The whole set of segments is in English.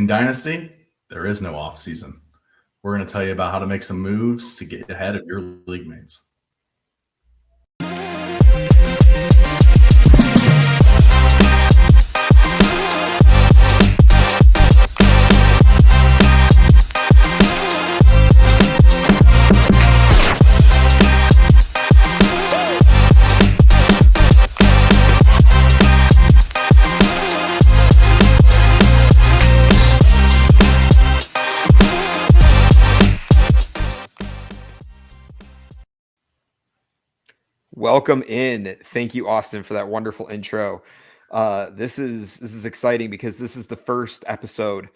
In Dynasty, there is no off season. We're going to tell you about how to make some moves to get ahead of your league mates. Welcome in. Thank you, Austin, for that wonderful intro. This is exciting because this is the first episode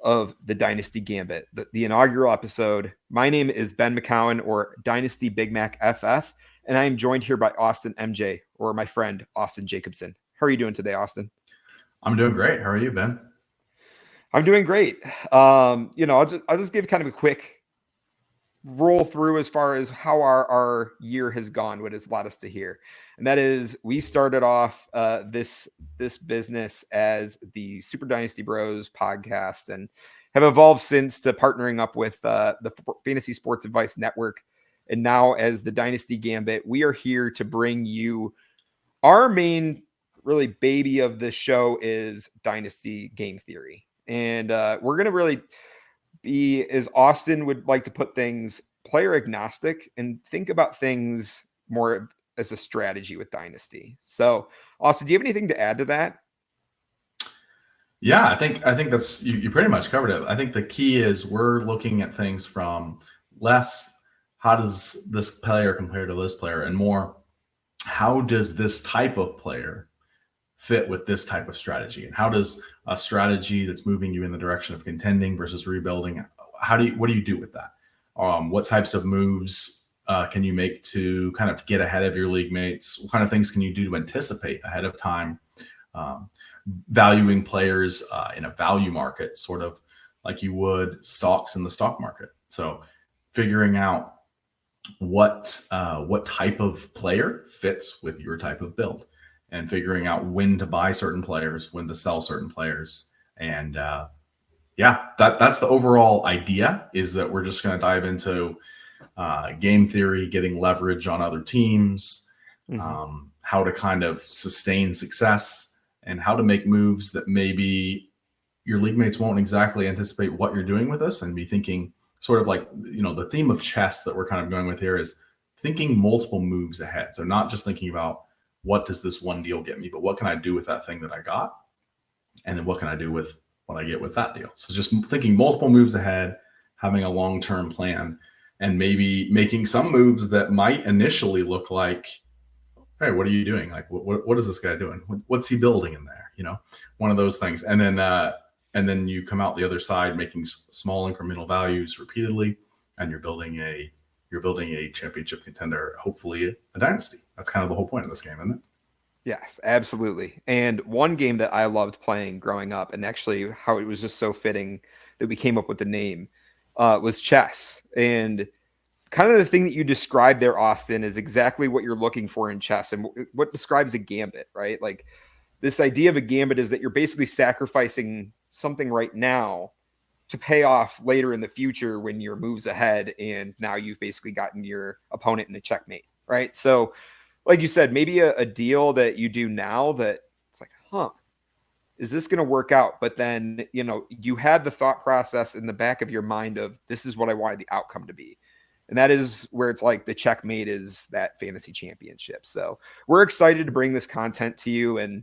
of the Dynasty Gambit, the inaugural episode. My name is Ben McCown, or Dynasty Big Mac FF, and I am joined here by Austin MJ, or my friend Austin Jacobson. How are you doing today, Austin? I'm doing great. How are you, Ben? I'm doing great. I'll just give kind of a quick roll through as far as how our year has gone, what has led us to here. And that is, we started off this business as the Super Dynasty Bros podcast and have evolved since to partnering up with the Fantasy Sports Advice Network. And now as the Dynasty Gambit, we are here to bring you our main really baby of the show is Dynasty Game Theory. And we're going to really be, as Austin would like to put things, player agnostic and think about things more as a strategy with Dynasty. So, Austin, do you have anything to add to that? Yeah, I think that's you pretty much covered it. I think the key is we're looking at things from less how does this player compare to this player, and more how does this type of player fit with this type of strategy, and how does a strategy that's moving you in the direction of contending versus rebuilding, what do you do with that? What types of moves can you make to kind of get ahead of your league mates? What kind of things can you do to anticipate ahead of time? Valuing players in a value market, sort of like you would stocks in the stock market. So figuring out what type of player fits with your type of build, and figuring out when to buy certain players, when to sell certain players. And that's the overall idea, is that we're just going to dive into game theory, getting leverage on other teams, how to kind of sustain success, and how to make moves that maybe your league mates won't exactly anticipate what you're doing with this, and be thinking sort of like, the theme of chess that we're kind of going with here is thinking multiple moves ahead. So not just thinking about what does this one deal get me, but what can I do with that thing that I got? And then what can I do with what I get with that deal? So just thinking multiple moves ahead, having a long-term plan, and maybe making some moves that might initially look like, hey, what are you doing? Like, what is this guy doing? What's he building in there? One of those things. And then you come out the other side making small incremental values repeatedly, and you're building a championship contender, hopefully a dynasty. That's kind of the whole point of this game, isn't it? Yes, absolutely. And one game that I loved playing growing up, and actually how it was just so fitting that we came up with the name, was chess. And kind of the thing that you described there, Austin, is exactly what you're looking for in chess, and what describes a gambit, right? Like, this idea of a gambit is that you're basically sacrificing something right now to pay off later in the future when your move's ahead, and now you've basically gotten your opponent in a checkmate, right? So, like you said, maybe a deal that you do now that it's like, is this going to work out? But then, you had the thought process in the back of your mind of, this is what I wanted the outcome to be. And that is where it's like the checkmate is that fantasy championship. So we're excited to bring this content to you. And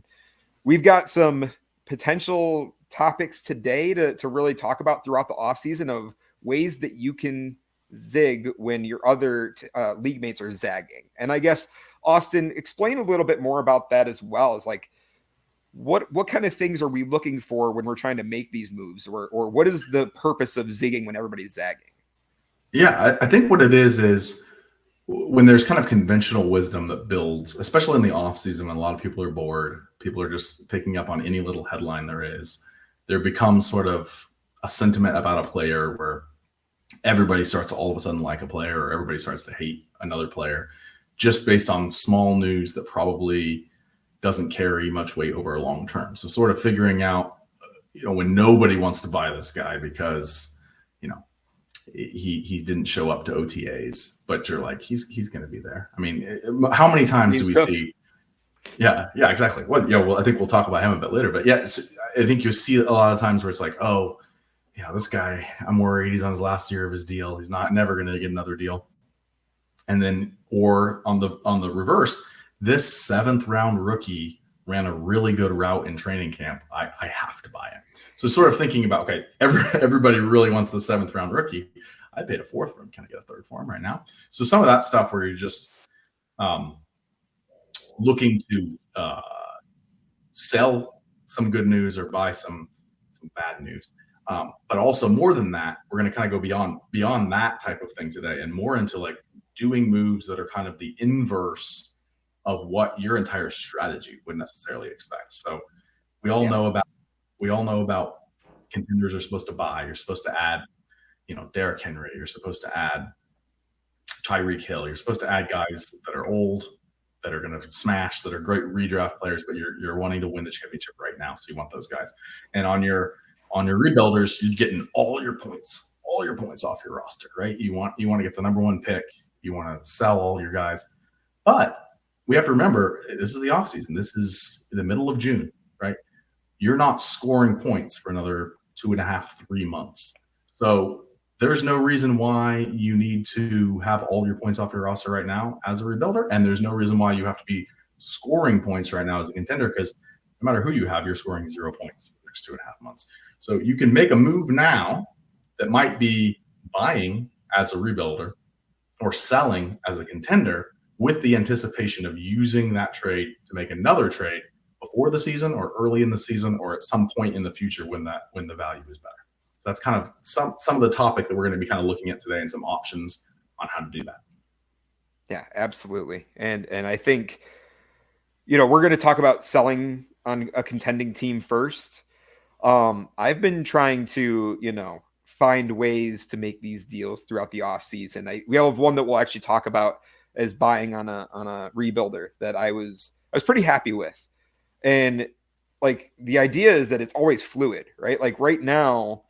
we've got some potential topics today to really talk about throughout the offseason of ways that you can zig when your other league mates are zagging. And I guess, Austin, explain a little bit more about that as well. As like, what kind of things are we looking for when we're trying to make these moves, or what is the purpose of zigging when everybody's zagging? Yeah, I think what it is when there's kind of conventional wisdom that builds, especially in the off season when a lot of people are bored, people are just picking up on any little headline there becomes sort of a sentiment about a player where everybody starts to all of a sudden like a player, or everybody starts to hate another player, just based on small news that probably doesn't carry much weight over a long term. So sort of figuring out when nobody wants to buy this guy because, he didn't show up to OTAs, but you're like, he's going to be there. I mean, how many times do we see? Yeah, exactly. Well, I think we'll talk about him a bit later, but I think you'll see a lot of times where it's like, oh, this guy, I'm worried he's on his last year of his deal. He's never going to get another deal. And then, or on the reverse, this 7th round rookie ran a really good route in training camp. I have to buy it. So sort of thinking about, okay, everybody really wants the 7th round rookie. I paid a 4th for him. Can I get a 3rd for him right now? So some of that stuff where you're just looking to sell some good news or buy some bad news. But also more than that, we're going to kind of go beyond that type of thing today and more into like doing moves that are kind of the inverse of what your entire strategy would necessarily expect. So we all know about contenders are supposed to buy. You're supposed to add, Derrick Henry. You're supposed to add Tyreek Hill. You're supposed to add guys that are old, that are going to smash, that are great redraft players, but you're wanting to win the championship right now. So you want those guys. And on your rebuilders, you're getting all your points off your roster, right? You want to get the number 1 pick. You want to sell all your guys. But we have to remember, this is the offseason. This is the middle of June, right? You're not scoring points for another 2.5, 3 months. So there's no reason why you need to have all your points off your roster right now as a rebuilder. And there's no reason why you have to be scoring points right now as a contender, because no matter who you have, you're scoring 0 points for the next 2.5 months. So you can make a move now that might be buying as a rebuilder or selling as a contender with the anticipation of using that trade to make another trade before the season or early in the season or at some point in the future when the value is better. That's kind of some of the topic that we're going to be kind of looking at today and some options on how to do that. Yeah, absolutely. And I think, we're going to talk about selling on a contending team first. I've been trying to, find ways to make these deals throughout the off season. We have one that we'll actually talk about as buying on a rebuilder that I was pretty happy with. And like the idea is that it's always fluid, right? Like right now,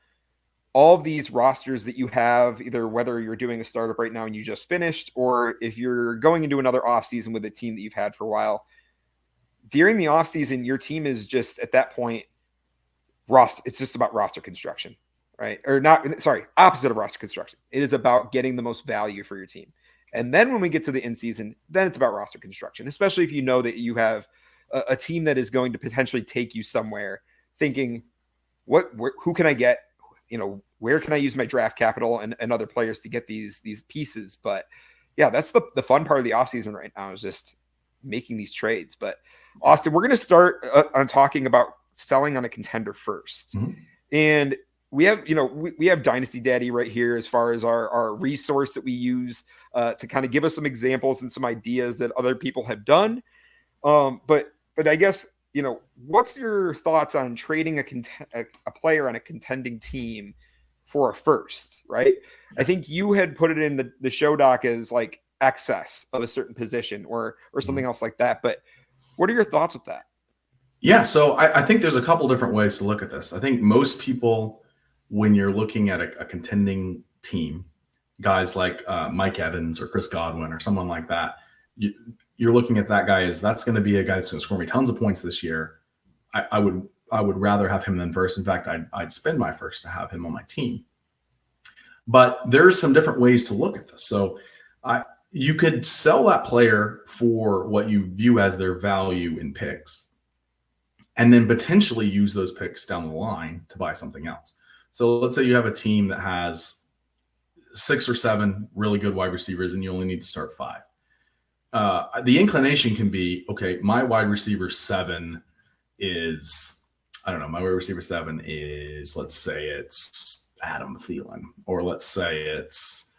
all of these rosters that you have, either whether you're doing a startup right now and you just finished, or if you're going into another offseason with a team that you've had for a while, during the offseason, your team is just at that point, it's just about roster construction, right? Or not, sorry, opposite of roster construction. It is about getting the most value for your team. And then when we get to the in season, then it's about roster construction, especially if you know that you have a team that is going to potentially take you somewhere, thinking, who can I get? Where can I use my draft capital and other players to get these pieces? But yeah, that's the fun part of the offseason right now, is just making these trades. But Austin, we're going to start on talking about selling on a contender first. Mm-hmm. And we have, we have Dynasty Daddy right here as far as our resource that we use to kind of give us some examples and some ideas that other people have done. But I guess, what's your thoughts on trading a player on a contending team for a first, right? I think you had put it in the show doc as like excess of a certain position or something else like that. But what are your thoughts with that? Yeah, so I think there's a couple different ways to look at this. I think most people, when you're looking at a contending team, guys like Mike Evans or Chris Godwin or someone like that, you're looking at that guy as that's going to be a guy that's going to score me tons of points this year. I would rather have him than first. In fact, I'd spend my first to have him on my team. But there's some different ways to look at this. So you could sell that player for what you view as their value in picks, and then potentially use those picks down the line to buy something else. So let's say you have a team that has 6 or 7 really good wide receivers and you only need to start 5. The inclination can be, okay, my wide receiver 7 is, my wide receiver 7 is, let's say it's Adam Thielen, or let's say it's,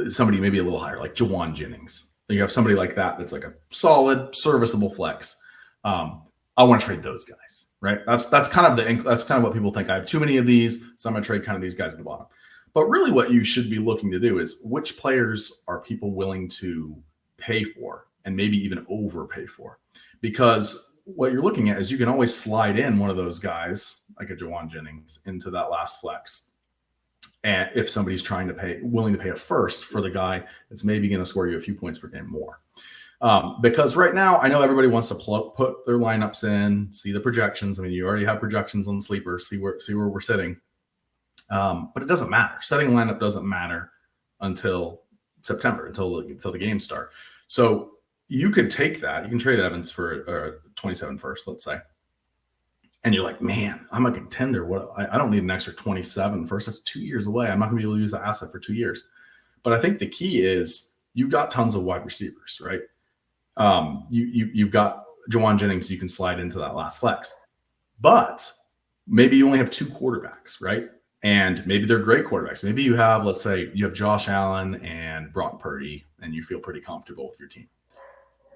somebody maybe a little higher, like Jawan Jennings. You have somebody like that that's like a solid, serviceable flex. I want to trade those guys, right? That's kind of what people think. I have too many of these, so I'm going to trade kind of these guys at the bottom. But really what you should be looking to do is which players are people willing to pay for and maybe even overpay for. because what you're looking at is you can always slide in one of those guys, like a Jawan Jennings, into that last flex. And if somebody's willing to pay a first for the guy that's maybe going to score you a few points per game more. Because right now, I know everybody wants to put their lineups in, see the projections. I mean, you already have projections on Sleeper, see where we're sitting. But it doesn't matter. Setting a lineup doesn't matter until September, until the games start. So you could take that. You can trade Evans for 27 first, let's say. And you're like, man, I'm a contender. I don't need an extra 27 first. That's 2 years away. I'm not going to be able to use the asset for 2 years. But I think the key is you've got tons of wide receivers, right? You've got Jawan Jennings, you can slide into that last flex. But maybe you only have 2 quarterbacks, right? And maybe they're great quarterbacks. Maybe you have, let's say, you have Josh Allen and Brock Purdy, and you feel pretty comfortable with your team.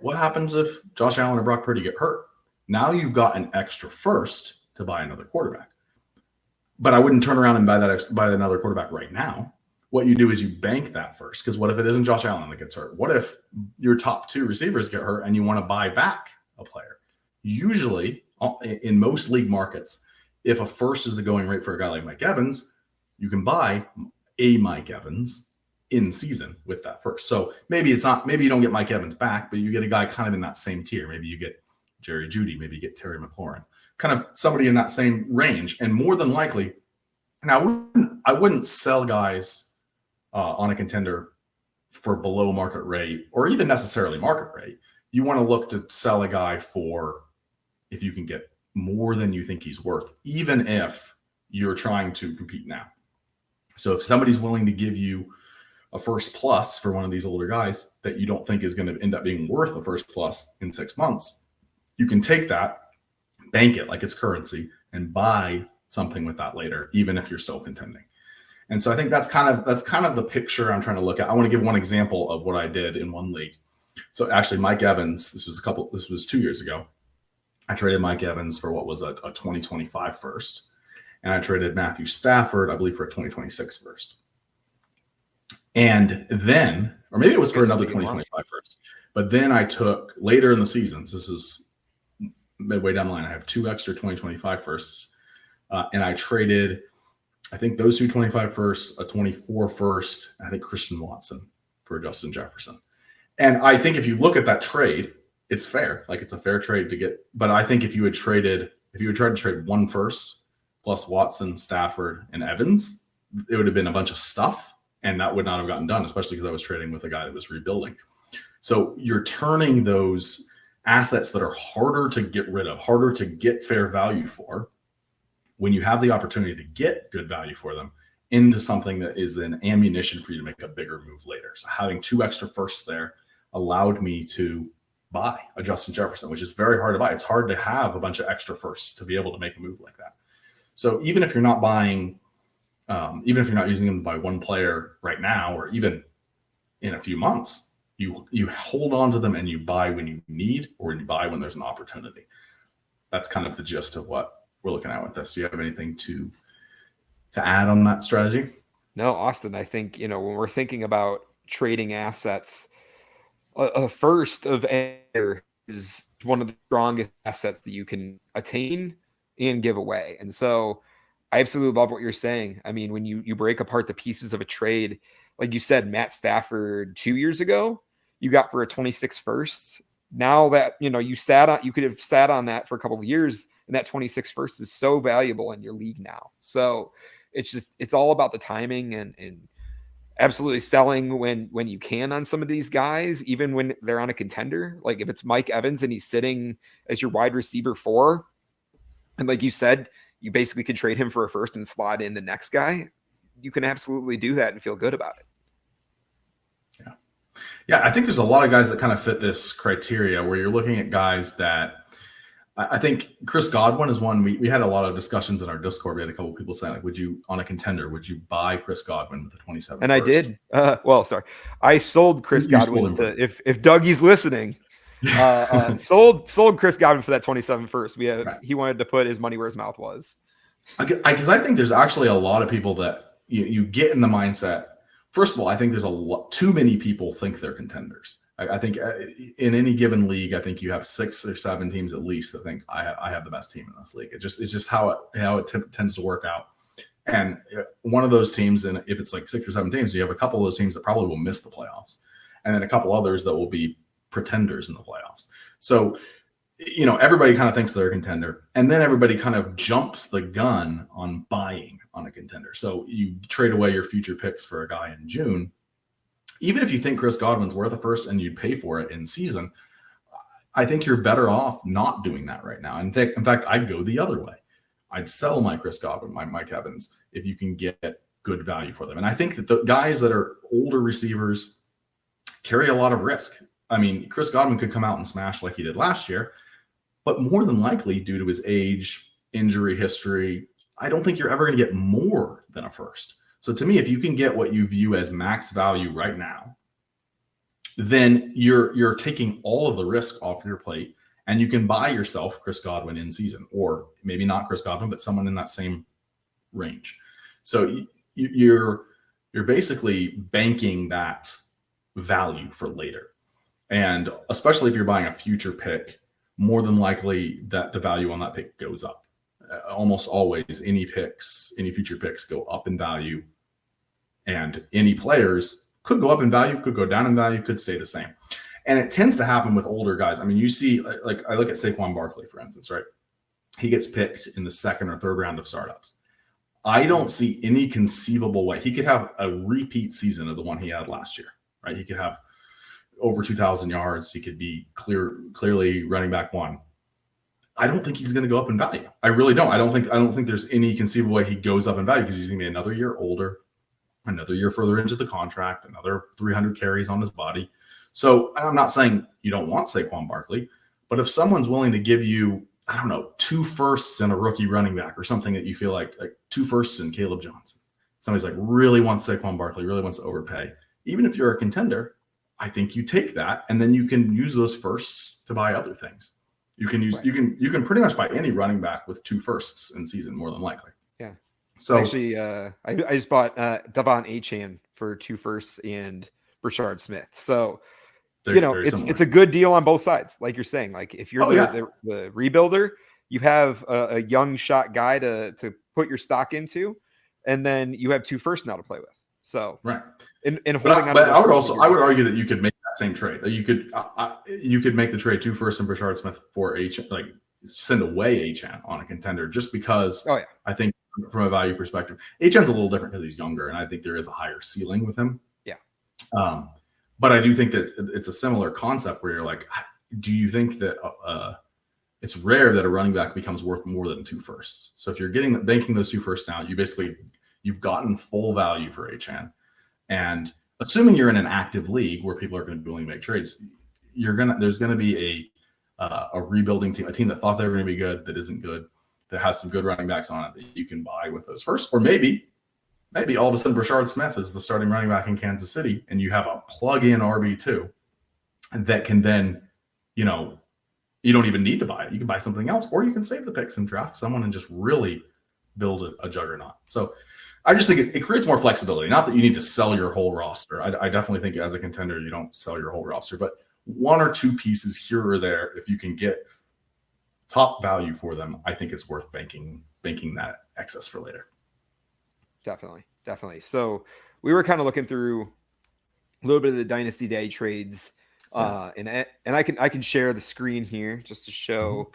What happens if Josh Allen or Brock Purdy get hurt? Now you've got an extra first to buy another quarterback. But I wouldn't turn around and buy another quarterback right now. What you do is you bank that first, because what if it isn't Josh Allen that gets hurt? What if your top 2 receivers get hurt and you want to buy back a player? Usually, in most league markets, if a first is the going rate for a guy like Mike Evans, you can buy a Mike Evans in season with that first. So maybe you don't get Mike Evans back, but you get a guy kind of in that same tier. Maybe you get Jerry Jeudy, maybe you get Terry McLaurin, kind of somebody in that same range. And more than likely, now I wouldn't sell guys on a contender for below market rate or even necessarily market rate. You want to look to sell a guy for if you can get more than you think he's worth, even if you're trying to compete now. So if somebody's willing to give you a first plus for one of these older guys that you don't think is going to end up being worth a first plus in 6 months, you can take that, bank it like it's currency, and buy something with that later, even if you're still contending. And so I think that's kind of the picture I'm trying to look at. I want to give one example of what I did in one league. So actually, Mike Evans, this was 2 years ago. I traded Mike Evans for what was a 2025 first. And I traded Matthew Stafford, I believe, for a 2026 first. And then, or maybe it was for another 2025 first. But then I took later in the seasons, this is midway down the line, I have 2 extra 2025 firsts. And I traded, I think those 2 25 firsts, a 24 first, I think Christian Watson for Justin Jefferson. And I think if you look at that trade, it's fair. Like, it's a fair trade to get. But I think if you had tried to trade 1 first plus Watson, Stafford, and Evans, it would have been a bunch of stuff. And that would not have gotten done, especially because I was trading with a guy that was rebuilding. So you're turning those assets that are harder to get rid of, harder to get fair value for, when you have the opportunity to get good value for them, into something that is an ammunition for you to make a bigger move later. So having 2 extra firsts there allowed me to buy a Justin Jefferson, which is very hard to buy. It's hard to have a bunch of extra firsts to be able to make a move like that. So even if you're not buying, even if you're not using them to buy one player right now, or even in a few months, you hold on to them and you buy when you need, or you buy when there's an opportunity. That's kind of the gist of what we're looking at with this. Do you have anything to add on that strategy? No, Austin, I think, when we're thinking about trading assets, a first of air is one of the strongest assets that you can attain and give away. And so I absolutely love what you're saying. I mean, when you break apart the pieces of a trade, like you said, Matt Stafford 2 years ago, you got for a 26 first. Now that, you could have sat on that for a couple of years, and that 26 first is so valuable in your league now. So it's all about the timing and absolutely selling when you can on some of these guys, even when they're on a contender. Like if it's Mike Evans and he's sitting as your wide receiver 4, and like you said, you basically could trade him for a first and slot in the next guy. You can absolutely do that and feel good about it. Yeah, I think there's a lot of guys that kind of fit this criteria, where you're looking at guys that I think Chris Godwin is one. We had a lot of discussions in our Discord. We had a couple of people saying, like, would you, on a contender, would you buy Chris Godwin with the 27? And first? I did. I sold Chris Godwin. If Dougie's listening, sold Chris Godwin for that 27 first. He wanted to put his money where his mouth was. Because I think there's actually a lot of people that you get in the mindset first of all, I think there's too many people think they're contenders. I think in any given league, I think you have 6 or 7 teams at least that think I have the best team in this league. It's just how it tends to work out. And one of those teams, and if it's like 6 or 7 teams, you have a couple of those teams that probably will miss the playoffs, and then a couple others that will be pretenders in the playoffs. So, everybody kind of thinks they're a contender, and then everybody kind of jumps the gun on buying on a contender. So you trade away your future picks for a guy in June. Even if you think Chris Godwin's worth a first and you'd pay for it in season, I think you're better off not doing that right now. In fact, I'd go the other way. I'd sell my Chris Godwin, my Mike Evans, if you can get good value for them. And I think that the guys that are older receivers carry a lot of risk. I mean, Chris Godwin could come out and smash like he did last year, but more than likely, due to his age, injury history, I don't think you're ever going to get more than a first. So to me, if you can get what you view as max value right now, then you're taking all of the risk off your plate, and you can buy yourself Chris Godwin in season, or maybe not Chris Godwin, but someone in that same range. So you're basically banking that value for later. And especially if you're buying a future pick, more than likely that the value on that pick goes up. Almost always, any future picks go up in value, and any players could go up in value, could go down in value, could stay the same. And it tends to happen with older guys. I mean, you see, like I look at Saquon Barkley, for instance, right? He gets picked in the 2nd or 3rd round of startups. I don't see any conceivable way. He could have a repeat season of the one he had last year, right? He could have over 2,000 yards. He could be clearly running back 1. I don't think he's going to go up in value. I really don't. I don't think there's any conceivable way he goes up in value, because he's going to be another year older, another year further into the contract, another 300 carries on his body. So I'm not saying you don't want Saquon Barkley, but if someone's willing to give you, 2 firsts and a rookie running back, or something that you feel like 2 firsts and Caleb Johnson, somebody's like really wants Saquon Barkley, really wants to overpay. Even if you're a contender, I think you take that, and then you can use those firsts to buy other things. You can use, right. You can pretty much buy any running back with 2 firsts in season, more than likely. Yeah. So actually, I just bought Devon Etienne for 2 firsts and Brashard Smith. So it's a good deal on both sides, like you're saying. Like if you're the rebuilder, you have a young shot guy to put your stock into, and then you have 2 firsts now to play with. So right. I would argue that you could make that same trade. You could make the trade 2 firsts and Brashard Smith for send away Etienne on a contender, just because I think from a value perspective, Etienne's a little different because he's younger, and I think there is a higher ceiling with him. Yeah. But I do think that it's a similar concept where you're like, do you think that it's rare that a running back becomes worth more than 2 firsts? So if you're banking those 2 firsts now, you've gotten full value for Etienne. And assuming you're in an active league where people are going to be willing to make trades, there's going to be a rebuilding team, a team that thought they were going to be good, that isn't good, that has some good running backs on it that you can buy with those firsts. Or maybe all of a sudden Brashard Smith is the starting running back in Kansas City, and you have a plug-in RB2 that can then, you don't even need to buy it. You can buy something else, or you can save the picks and draft someone and just really build a juggernaut. So I just think it creates more flexibility. Not that you need to sell your whole roster. I definitely think as a contender, you don't sell your whole roster, but 1 or 2 pieces here or there, if you can get top value for them, I think it's worth banking that excess for later. Definitely. So we were kind of looking through a little bit of the Dynasty Day trades, and I can share the screen here just to show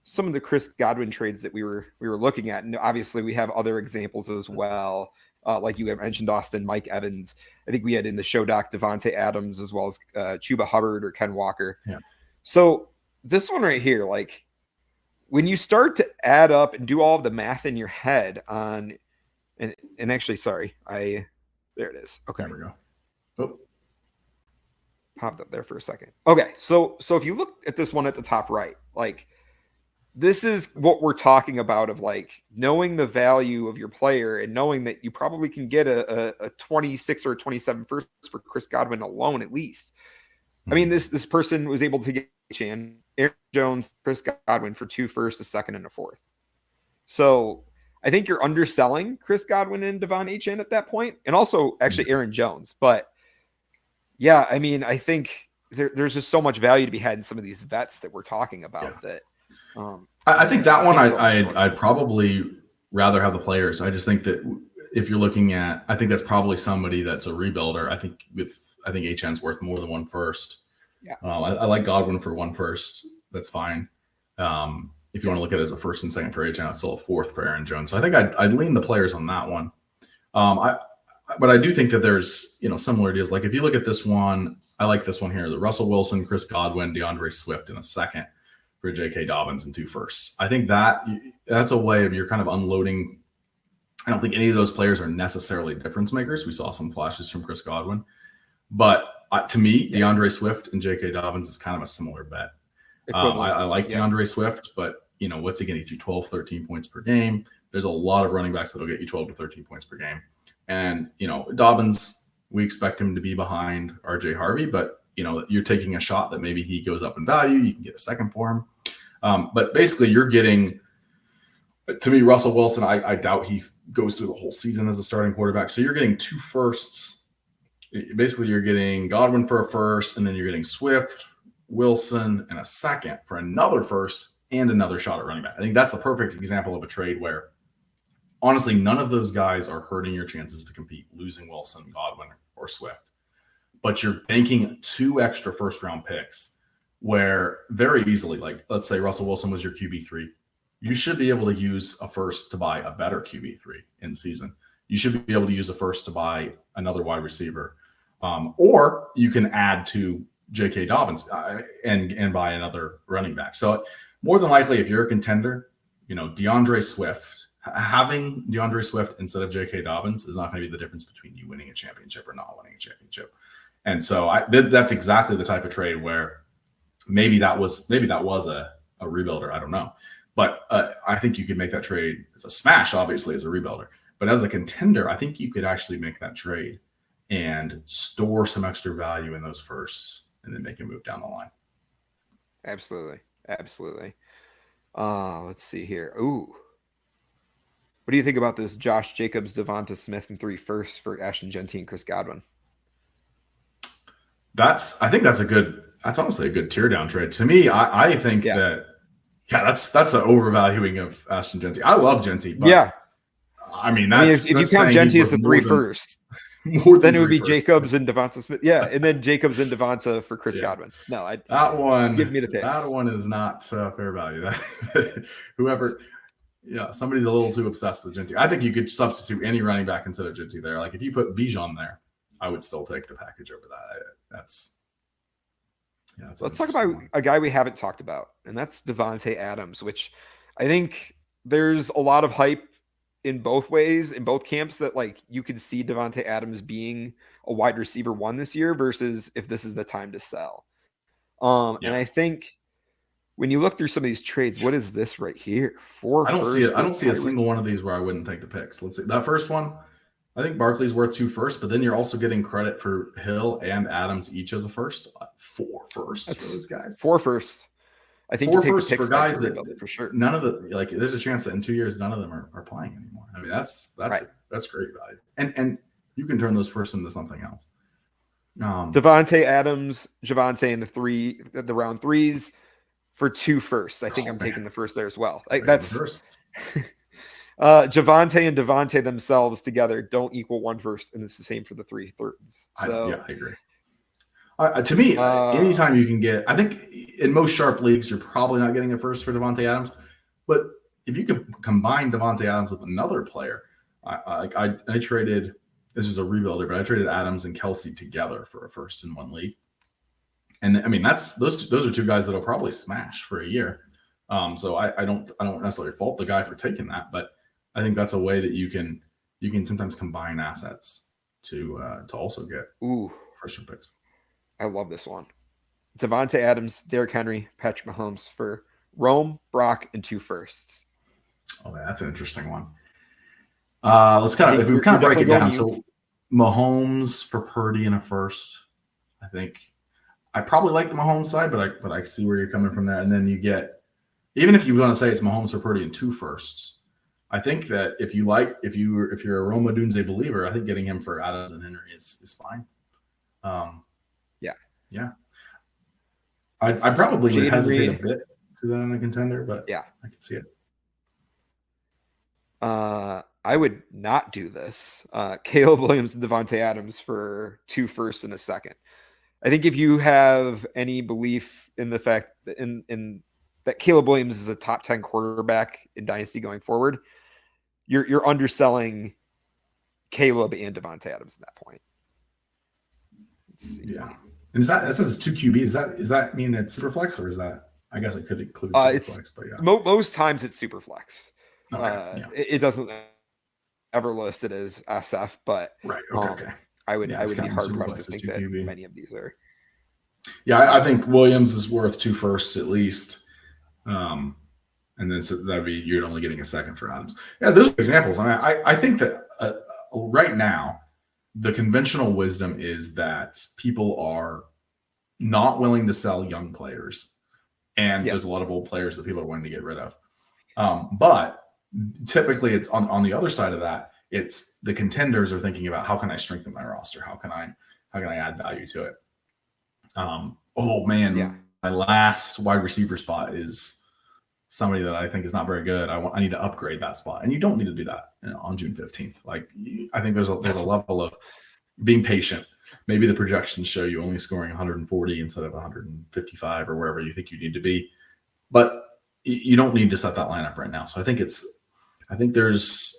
some of the Chris Godwin trades that we were looking at. And obviously we have other examples as well. Like you have mentioned, Austin, Mike Evans. I think we had in the show doc Devontae Adams, as well as Chuba Hubbard or Ken Walker. Yeah. So this one right here, like when you start to add up and do all of the math in your head on, and actually, sorry, there it is. Okay. There we go. Oh. Popped up there for a second. Okay. So if you look at this one at the top right, like this is what we're talking about, of like knowing the value of your player and knowing that you probably can get a 26 or a 27 first for Chris Godwin alone, at least. I mean, this person was able to get Aaron Jones, Chris Godwin for 2 firsts, a second, and a fourth. So I think you're underselling Chris Godwin and Devon Achane at that point, and also actually Aaron Jones. But yeah, I mean, I think there's just so much value to be had in some of these vets that we're talking about. That I think that one I'd probably rather have the players. I just think that if you're looking at, I think that's probably somebody that's a rebuilder. I think Achane's worth more than one first. Yeah. I like Godwin for one first. That's fine. If you want to look at it as a first and second for Etienne, it's still a fourth for Aaron Jones. So I think I'd lean the players on that one. But I do think that there's, similar deals. Like if you look at this one, I like this one here: the Russell Wilson, Chris Godwin, DeAndre Swift in a second for J.K. Dobbins and 2 firsts. I think that's a way of you're kind of unloading. I don't think any of those players are necessarily difference makers. We saw some flashes from Chris Godwin, but to me, DeAndre Swift and J.K. Dobbins is kind of a similar bet. I like DeAndre Swift, but what's he going to get you? 12, 13 points per game. There's a lot of running backs that'll get you 12 to 13 points per game. And, Dobbins, we expect him to be behind RJ Harvey, but, you're taking a shot that maybe he goes up in value. You can get a second for him. But basically you're getting, to me, Russell Wilson, I doubt he goes through the whole season as a starting quarterback. So you're getting 2 firsts. Basically you're getting Godwin for a first, and then you're getting Swift, Wilson, and a second for another first and another shot at running back. I think that's the perfect example of a trade where, honestly, none of those guys are hurting your chances to compete, losing Wilson, Godwin, or Swift. But you're banking 2 extra first-round picks where very easily, like let's say Russell Wilson was your QB3, you should be able to use a first to buy a better QB3 in season. You should be able to use a first to buy another wide receiver. Or you can add to J.K. Dobbins and buy another running back. So more than likely, if you're a contender, DeAndre Swift, having DeAndre Swift instead of J.K. Dobbins is not going to be the difference between you winning a championship or not winning a championship. And so that's exactly the type of trade where maybe that was a rebuilder. I don't know. But I think you could make that trade. It's a smash, obviously, as a rebuilder. But as a contender, I think you could actually make that trade and store some extra value in those firsts and then make a move down the line. Absolutely. Let's see here. Ooh. What do you think about this Josh Jacobs, Devonta Smith, and 3 firsts for Ashton Jeanty and Chris Godwin? That's honestly a good tear down trade. To me, I think that's an overvaluing of Ashton Jeanty. I love Jeanty, but if you count Jeanty as the 3 firsts, then it would be Jacobs and Devonta Smith. Yeah, and then Jacobs and Devonta for Chris Godwin. No, that one. Give me the picks. That one is not fair value. Somebody's a little too obsessed with Jeanty. I think you could substitute any running back instead of Jeanty there. Like if you put Bijan there, I would still take the package over that. Let's talk about a guy we haven't talked about, and that's Devontae Adams, which I think there's a lot of hype in both ways, in both camps, that like you could see Devontae Adams being a wide receiver 1 this year versus if this is the time to sell. And I think when you look through some of these trades, what is this right here? 4 I don't see a single one of these where I wouldn't take the picks. Let's see. That first one, I think Barkley's worth 2 firsts, but then you're also getting credit for Hill and Adams each as a first. 4 firsts for those guys. 4 firsts. I think 4 firsts for guys that for sure. None of the there's a chance that in 2 years none of them are playing anymore. I mean that's great value, and you can turn those firsts into something else. Devontae Adams, Javonte in the round 3s for 2 firsts. I think I'm taking the first there as well. Like that's Javonte and Devontae themselves together don't equal 1 first, and it's the same for the 3 thirds. So I agree. To me, anytime you can get, I think in most sharp leagues, you're probably not getting a first for Devontae Adams. But if you could combine Devontae Adams with another player, I traded, this is a rebuilder, but I traded Adams and Kelsey together for a first in 1 league. And I mean, those are 2 guys that'll probably smash for a year. So I don't necessarily fault the guy for taking that, but I think that's a way that you can sometimes combine assets to also get first round picks. I love this one. Devontae Adams, Derrick Henry, Patrick Mahomes for Rome, Brock, and 2 firsts. Oh, that's an interesting one. Let's kind of break it down. So Mahomes for Purdy in a first. I think I probably like the Mahomes side, but I see where you're coming from there. And then you get, even if you want to say it's Mahomes for Purdy in 2 firsts, I think that if you're a Roma Dunze believer, I think getting him for Adams and Henry is fine. Yeah. I probably would hesitate a bit to that on a contender, but yeah, I can see it. I would not do this. Caleb Williams and Devontae Adams for 2 firsts and a second. I think if you have any belief in the fact that in that Caleb Williams is a top 10 quarterback in Dynasty going forward, you're underselling Caleb and Devontae Adams at that point. Let's see. Yeah. And that says 2 QB. Does that mean it's super flex, or is that, I guess it could include super flex, but yeah. Most times it's super flex. Okay, It doesn't ever list it as SF, but right. Okay. I would be hard pressed to think that QB. many of these are. Yeah, I think Williams is worth 2 firsts at least. And then so that'd be, you're only getting a second for Adams. Yeah, those are examples. I think that right now, the conventional wisdom is that people are not willing to sell young players. And there's a lot of old players that people are willing to get rid of. But typically it's on the other side of that, it's the contenders are thinking about, how can I strengthen my roster? How can I add value to it? My last wide receiver spot is somebody that I think is not very good. I need to upgrade that spot, and you don't need to do that on June 15th. Like, I think there's a level of being patient. Maybe the projections show you only scoring 140 instead of 155 or wherever you think you need to be, but you don't need to set that lineup right now. So I think there's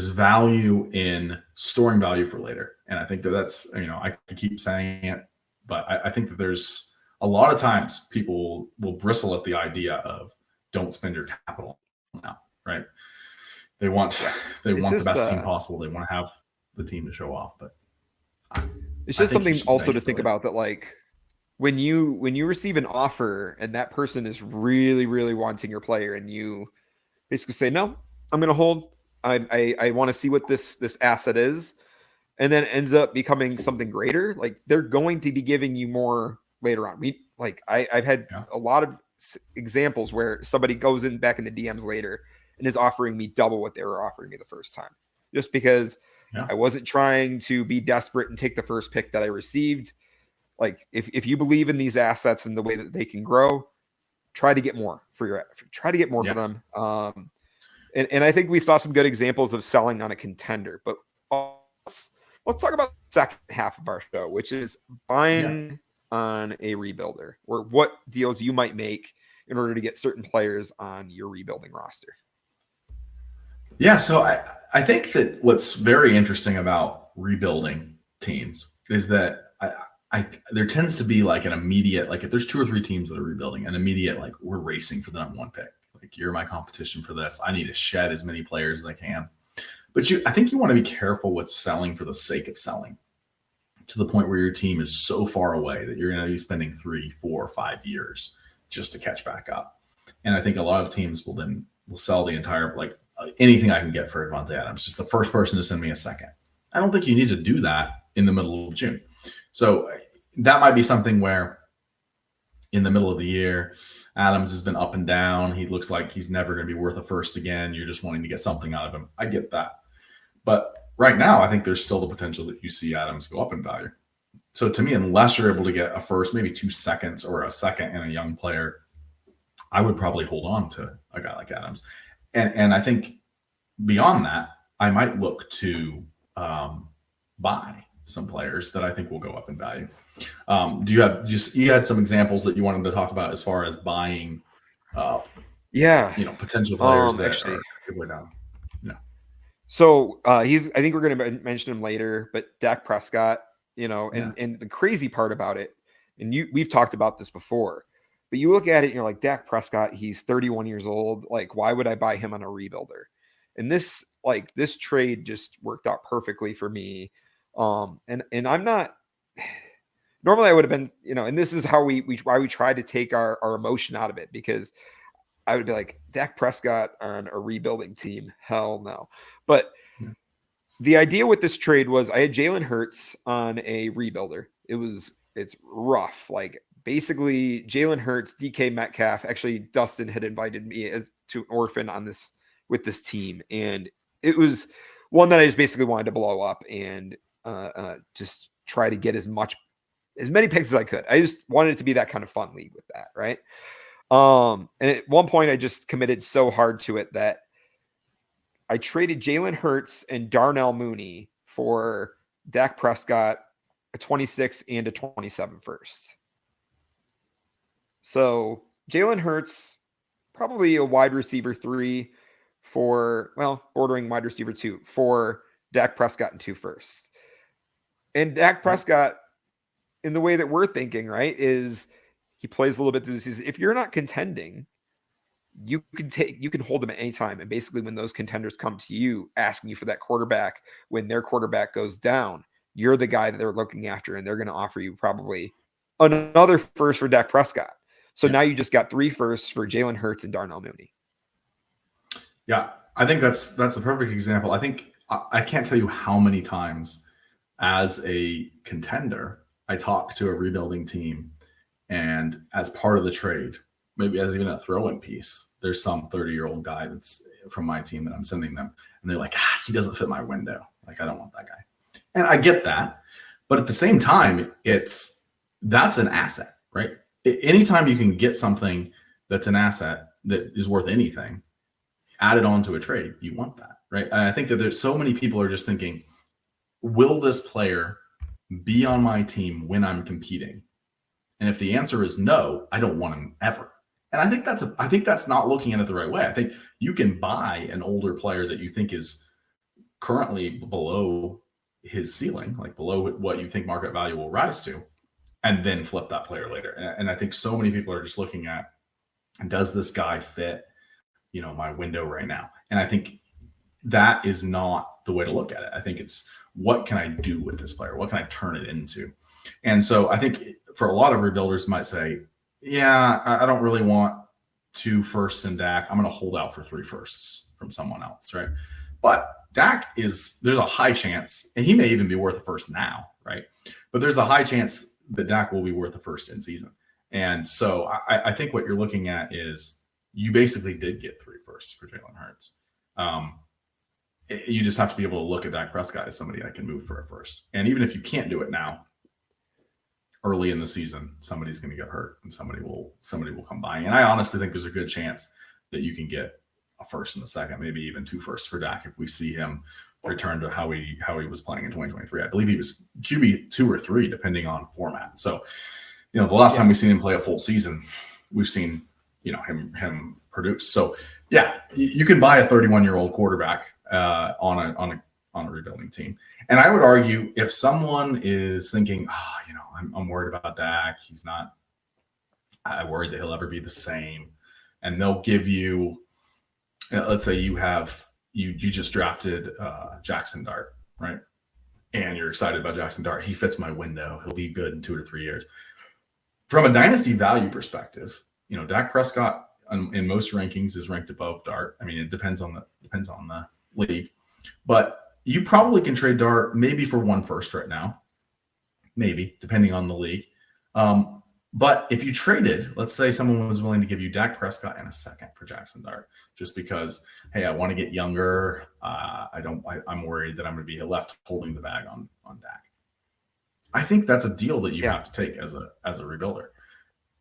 value in storing value for later, and I think that's I could keep saying it, but I think that there's a lot of times people will bristle at the idea of don't spend your capital now, right? They want the best team possible. They want to have the team to show off, but it's just something also to think about, that like when you receive an offer and that person is really, really wanting your player, and you basically say, no, I'm going to hold. I want to see what this asset is, and then ends up becoming something greater. Like, they're going to be giving you more later on. I've had a lot of examples where somebody goes back in the DMs later and is offering me double what they were offering me the first time, just because I wasn't trying to be desperate and take the first pick that I received. Like, if you believe in these assets and the way that they can grow, try to get more for for them. And I think we saw some good examples of selling on a contender, but let's talk about the second half of our show, which is buying on a rebuilder, or what deals you might make in order to get certain players on your rebuilding roster. Yeah, so I think that what's very interesting about rebuilding teams is that there tends to be like an immediate, like if there's 2 or 3 teams that are rebuilding, an immediate, like, we're racing for the number 1 pick. Like, you're my competition for this. I need to shed as many players as I can. But I think you want to be careful with selling for the sake of selling, to the point where your team is so far away that you're going to be spending 3, 4, 5 years just to catch back up. And I think a lot of teams will sell the entire, like, anything I can get for Devontae Adams, just the first person to send me a second. I don't think you need to do that in the middle of June. So that might be something where in the middle of the year, Adams has been up and down. He looks like he's never going to be worth a first again. You're just wanting to get something out of him. I get that. But right now, I think there's still the potential that you see Adams go up in value. So to me, unless you're able to get a first, maybe 2 seconds, or a second and a young player, I would probably hold on to a guy like Adams. And I think beyond that, I might look to buy some players that I think will go up in value. You had some examples that you wanted to talk about as far as buying potential players that actually are way down. Yeah. So I think we're going to mention him later, but Dak Prescott, and the crazy part about it, and we've talked about this before, but you look at it and you're like, Dak Prescott, he's 31 years old. Like, why would I buy him on a rebuilder? And this trade just worked out perfectly for me. And I'm not, normally I would have been, and this is how why we tried to take our emotion out of it, because I would be like, Dak Prescott on a rebuilding team, hell no. But the idea with this trade was, I had Jalen Hurts on a rebuilder. It's rough. Like, basically Jalen Hurts, DK Metcalf. Actually, Dustin had invited me to an orphan on this with this team. And it was one that I just basically wanted to blow up and just try to get as many picks as I could. I just wanted it to be that kind of fun league with that, right? And at one point I just committed so hard to it that I traded Jalen Hurts and Darnell Mooney for Dak Prescott, a 26 and a 27 first. So Jalen Hurts, probably a wide receiver 3 bordering wide receiver 2 for Dak Prescott and 2 firsts. And Dak Prescott, in the way that we're thinking, right, is he plays a little bit through the season. If you're not contending, you can hold them at any time. And basically when those contenders come to you asking you for that quarterback, when their quarterback goes down, you're the guy that they're looking after, and they're going to offer you probably another first for Dak Prescott. So now you just got 3 firsts for Jalen Hurts and Darnell Mooney. Yeah, I think that's a perfect example. I think I can't tell you how many times as a contender I talk to a rebuilding team, and as part of the trade, maybe as even a throw-in piece, there's some 30-year-old guy that's from my team that I'm sending them, and they're like, he doesn't fit my window. Like, I don't want that guy. And I get that. But at the same time, that's an asset, right? Anytime you can get something that's an asset that is worth anything, add it on to a trade, you want that, right? And I think that there's so many people are just thinking, will this player be on my team when I'm competing? And if the answer is no, I don't want him ever. And I think that's not looking at it the right way. I think you can buy an older player that you think is currently below his ceiling, like below what you think market value will rise to, and then flip that player later. And I think so many people are just looking at, does this guy fit, my window right now? And I think that is not the way to look at it. I think it's, what can I do with this player? What can I turn it into? And so I think for a lot of rebuilders might say, yeah, I don't really want 2 firsts in Dak. I'm going to hold out for 3 firsts from someone else, right? But Dak there's a high chance, and he may even be worth a first now, right? But there's a high chance that Dak will be worth a first in season. And so I think what you're looking at is you basically did get 3 firsts for Jalen Hurts. You just have to be able to look at Dak Prescott as somebody that can move for a first. And even if you can't do it now, early in the season, somebody's going to get hurt and somebody will come by. And I honestly think there's a good chance that you can get a first and a second, maybe even 2 firsts for Dak if we see him return to how he was playing in 2023. I believe he was QB 2 or 3, depending on format. So, the last time we've seen him play a full season, we've seen, him produce. So yeah, you can buy a 31-year-old quarterback on a rebuilding team. And I would argue if someone is thinking, I'm worried about Dak, I'm worried that he'll ever be the same. And they'll give you, let's say you just drafted Jackson Dart, right? And you're excited about Jackson Dart. He fits my window. He'll be good in 2 or 3 years. From a dynasty value perspective, Dak Prescott in most rankings is ranked above Dart. I mean, it depends on the league, but you probably can trade Dart maybe for 1 first right now, maybe depending on the league. But if you traded, let's say someone was willing to give you Dak Prescott and a second for Jackson Dart, just because, hey, I want to get younger. I'm worried that I'm going to be left holding the bag on Dak. I think that's a deal that you have to take as a rebuilder.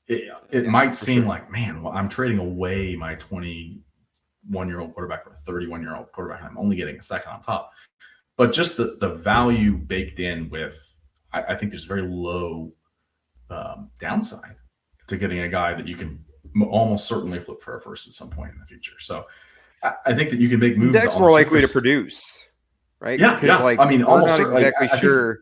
It might seem like, man, well, I'm trading away my 21-year-old quarterback for a 31-year-old quarterback, and I'm only getting a second on top. But just the value baked in with, I think there's very low downside to getting a guy that you can almost certainly flip for a first at some point in the future. So I think that you can make moves. Dak's more likely to produce, right? Yeah. I mean, we're not exactly sure.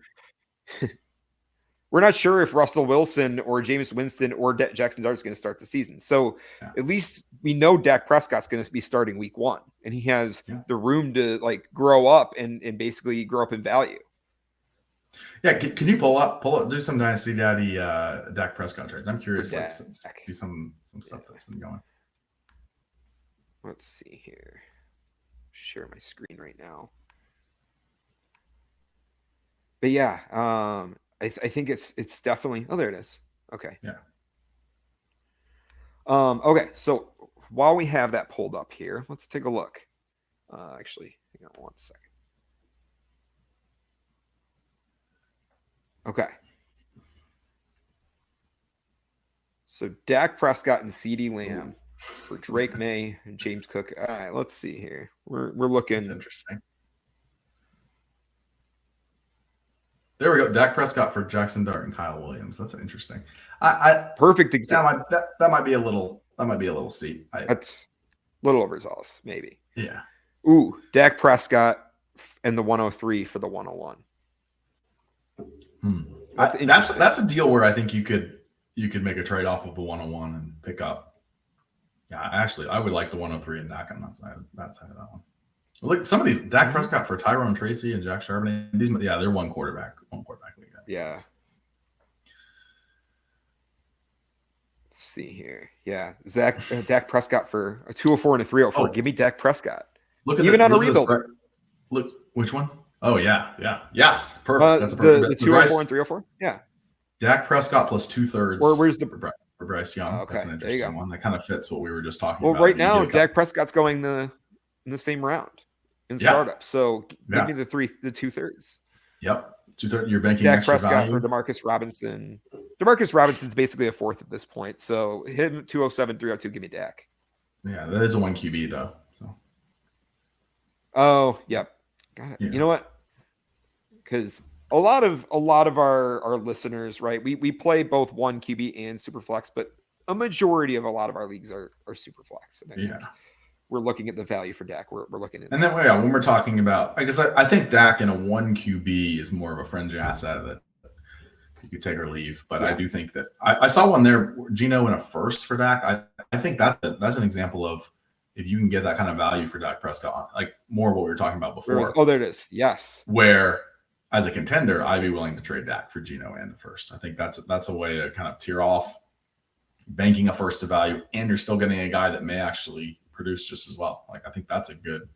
We're not sure if Russell Wilson or Jameis Winston or Jackson Dart is going to start the season. So at least we know Dak Prescott's going to be starting week 1, and he has the room to grow up and basically grow up in value. Yeah, can you pull up, do some Dynasty Daddy Dak Prescott trades? I'm curious, see some stuff that's been going. Let's see here. Share my screen right now. But yeah, I think it's definitely. Oh, there it is. Okay. Yeah. Okay, so while we have that pulled up here, let's take a look. Actually, hang on 1 second. Okay. So Dak Prescott and CeeDee Lamb for Drake May and James Cook. All right, let's see here. We're looking. That's interesting. There we go. Dak Prescott for Jackson Dart and Kyle Williams. That's interesting. Perfect example. That might be a little steep. That's a little overzealous, maybe. Yeah. Ooh, Dak Prescott and the 103 for the 101. That's a deal where I think you could make a trade off of the 101 and pick up. Yeah, actually, I would like the 103 and Dak on that side of that one. Look, some of these Dak Prescott for Tyrone Tracy and Jack Charbonnet. They're one quarterback league. Yeah. Let's see here. Yeah, Dak Prescott for a 204 and a 304. Give me Dak Prescott. Look at even on a rebuild. Look, which one? Oh yeah, yes, perfect. That's a perfect. The 204 and 304. Yeah. Dak Prescott plus 2/3. Where's the for Bryce Young? Okay, that's an interesting one. That kind of fits what we were just talking about. Well, right now, Dak Prescott's going in the same round in startup. So give me the 2/3. Yep, 2/3. You're banking Dak extra Prescott value. for Demarcus Robinson. Demarcus Robinson's basically a fourth at this point. So him 207, 302. Give me Dak. Yeah, that is a 1 QB though. So. Oh, yep. Got it. Yeah. You know what? Because a lot of our listeners, right? We play both 1 QB and Superflex, but a majority of a lot of our leagues are Superflex. And we're looking at the value for Dak. We're looking at. And then when we're talking about, I guess I think Dak in a 1 QB is more of a fringe asset that you could take or leave. But I do think that I saw one there, Gino in a first for Dak. I think that's an example of, if you can get that kind of value for Dak Prescott, like more of what we were talking about before. Oh, there it is. Yes. Where as a contender, I'd be willing to trade Dak for Gino and the first. I think that's a way to kind of tear off banking a first to value, and you're still getting a guy that may actually produce just as well. Like, I think that's a good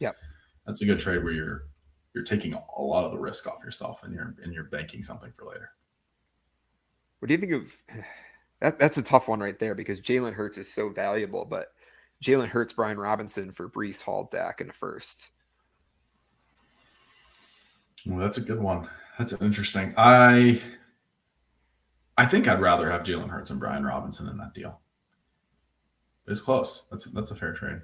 trade where you're taking a lot of the risk off yourself and you're banking something for later. What do you think of that? That's a tough one right there, because Jalen Hurts is so valuable, but Jalen Hurts, Brian Robinson for Breece Hall, Dak in the first. Well, that's a good one. That's interesting. I think I'd rather have Jalen Hurts and Brian Robinson in that deal. It's close. That's a fair trade.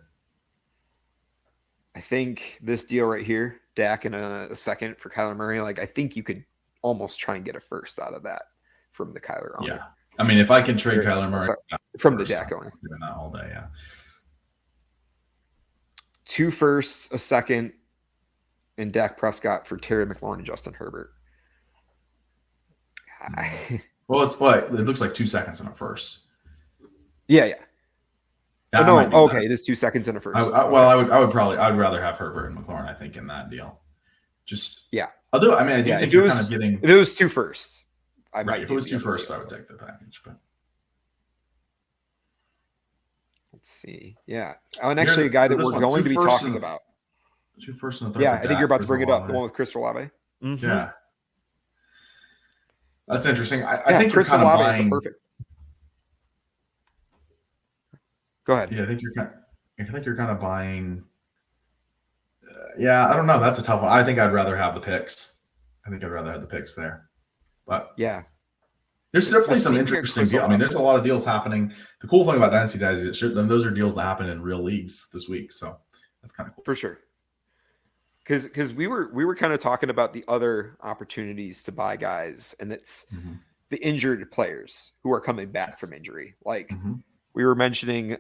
I think this deal right here, Dak in a second for Kyler Murray, like, I think you could almost try and get a first out of that from the Kyler owner. Yeah. I mean, if I could trade Kyler Murray from the Dak owner. I'm doing that all day, yeah. 2 firsts, a second, and Dak Prescott for Terry McLaurin and Justin Herbert. Well, it looks like 2 seconds and a first. Yeah. Yeah, okay, it is 2 seconds and a first. I'd rather have Herbert and McLaurin, I think, in that deal. Although, I mean, I do think you're kind of getting. If it was 2 firsts, if it was 2 firsts, I would take the package. But let's see. Yeah. And actually, a guy that we're going to be talking about. 2 firsts and a third. Yeah, I think you're about to bring it up. The one with Chris Olave. Mm-hmm. Yeah. That's interesting. I think Chris you're kind Olave of buying. Is the perfect. Go ahead. Yeah, I think you're kind of buying. I don't know. That's a tough one. I think I'd rather have the picks. There. But yeah, there's definitely some interesting deals. I mean, there's a lot of deals happening. The cool thing about Dynasty Guys is those are deals that happen in real leagues this week. So that's kind of cool. For sure. Because we were kind of talking about the other opportunities to buy guys, and it's the injured players who are coming back from injury. Like we were mentioning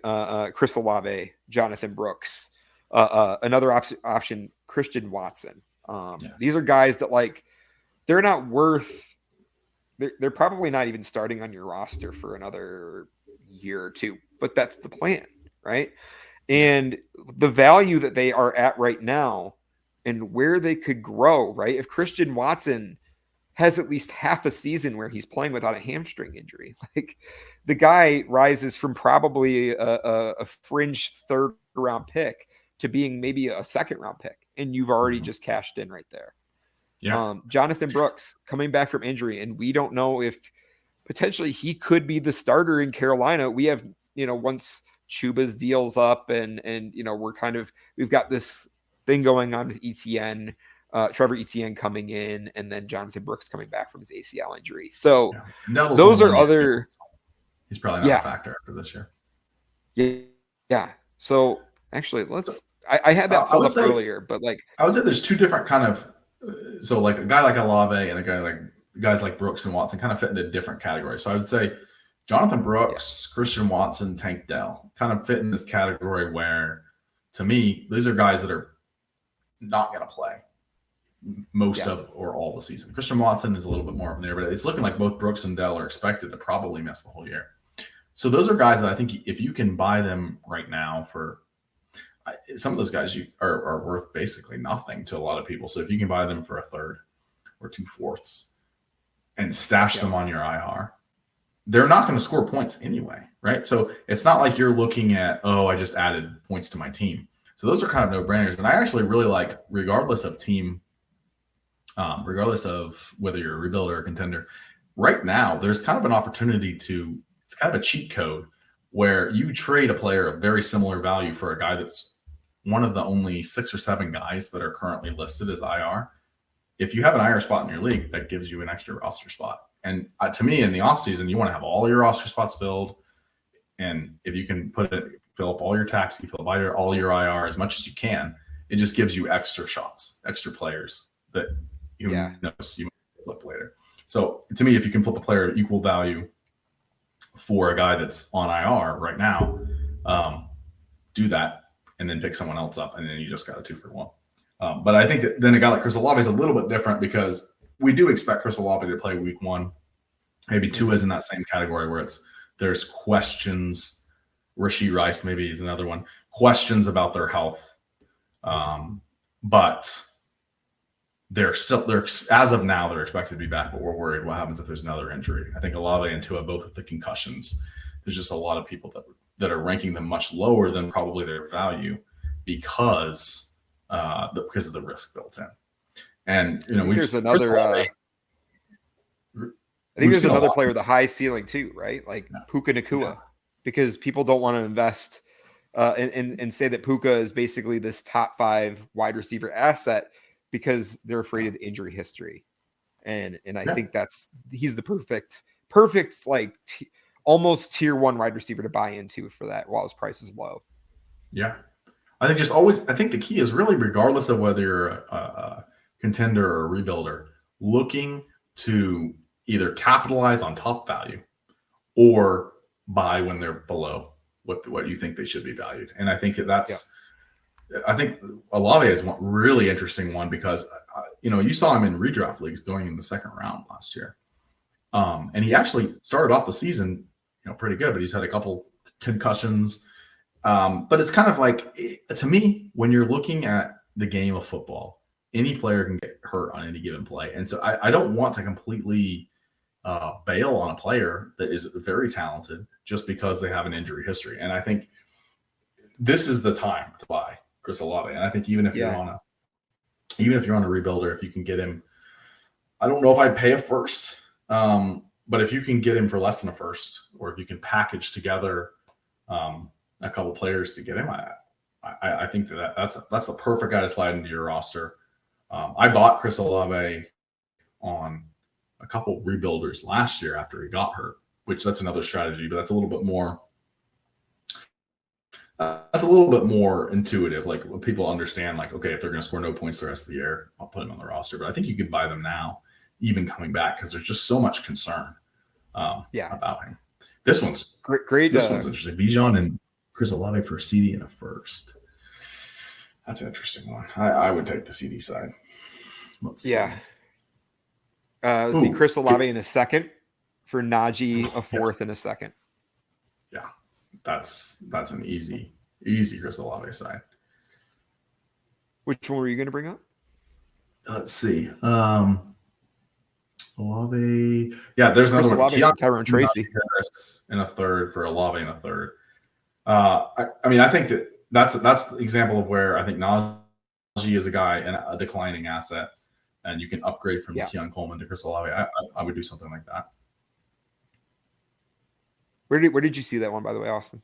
Chris Olave, Jonathan Brooks, another option, Christian Watson. These are guys that, like, they're not worth. They're probably not even starting on your roster for another year or two, but that's the plan, right? And the value that they are at right now and where they could grow, right? If Christian Watson has at least half a season where he's playing without a hamstring injury, like, the guy rises from probably a fringe 3rd round pick to being maybe a 2nd round pick, and you've already just cashed in right there. Yeah. Jonathan Brooks coming back from injury, and we don't know if potentially he could be the starter in Carolina. We have, once Chuba's deal's up and we've got this thing going on with Etienne, Trevor Etienne coming in, and then Jonathan Brooks coming back from his ACL injury. So those are other. He's probably not a factor after this year. Yeah. So actually, I had that pulled up earlier, but like I would say there's two different kind of. So like a guy like Olave and a guy like guys like Brooks and Watson kind of fit into different categories. So I would say Jonathan Brooks, Christian Watson, Tank Dell kind of fit in this category where, to me, these are guys that are not going to play most of or all the season. Christian Watson is a little bit more up in there, but it's looking like both Brooks and Dell are expected to probably miss the whole year. So those are guys that I think if you can buy them right now for some of those guys are worth basically nothing to a lot of people. So if you can buy them for a third or 2/4 and stash them on your IR, they're not going to score points anyway, right? So it's not like you're looking at, I just added points to my team. So those are kind of no-brainers. And I actually really like, regardless of team, regardless of whether you're a rebuilder or a contender, right now there's kind of an opportunity it's kind of a cheat code where you trade a player of very similar value for a guy that's one of the only 6 or 7 guys that are currently listed as IR. If you have an IR spot in your league, that gives you an extra roster spot. And to me, in the offseason, you want to have all your roster spots filled. And if you can fill up all your taxi, fill up all your IR as much as you can, it just gives you extra shots, extra players that you notice you might flip later. So to me, if you can flip a player of equal value for a guy that's on IR right now, do that and then pick someone else up, and then you just got a 2-for-1. But I think that then a guy like Chris Olave is a little bit different because we do expect Chris Olave to play week 1. Maybe 2 is in that same category where there's questions. Rashee Rice maybe is another one. Questions about their health. But they're as of now, they're expected to be back, but we're worried what happens if there's another injury. I think Olave and Tua both with the concussions. There's just a lot of people that are ranking them much lower than probably their value because of the risk built in. And there's another. I think there's another player with a high ceiling too, right? Like Puka Nacua, because people don't want to invest and say that Puka is basically this top 5 wide receiver asset because they're afraid of the injury history. And I think he's the perfect like almost tier 1 wide receiver to buy into for that while his price is low. Yeah. I think the key is really, regardless of whether you're a contender or a rebuilder, looking to either capitalize on top value or buy when they're below what you think they should be valued. And I think I think Olave is one really interesting one because, you saw him in redraft leagues going in the second round last year. And he actually started off the season, pretty good, but he's had a couple concussions. But it's kind of like, to me, when you're looking at the game of football, any player can get hurt on any given play. And so I don't want to completely bail on a player that is very talented just because they have an injury history. And I think this is the time to buy Chris Olave. And I think even if you're on a rebuilder, if you can get him, I don't know if I'd pay a first, but if you can get him for less than a first, or if you can package together a couple players to get him, I think that's the perfect guy to slide into your roster. I bought Chris Olave on a couple rebuilders last year after he got hurt, which that's another strategy, but that's a little bit more. That's a little bit more intuitive. Like when people understand, like, okay, if they're going to score no points the rest of the year, I'll put them on the roster. But I think you can buy them now, even coming back, because there's just so much concern about him. This one's great. This one's interesting. Bijan and Chris Olave for a CD and a first. That's an interesting one. I would take the CD side. Let's see. See Chris Olave in a second, for Najee a fourth and a second. Yeah, that's an easy Chris Olave side. Which one were you going to bring up? Let's see. Olave. Yeah, there's another one. Tyrone Tracy in a third for Olave in a third. I think that's the example of where I think Najee is a guy and a declining asset, and you can upgrade from Etienne Coleman to Chris Olave. I would do something like that. Where did you see that one, by the way, Austin?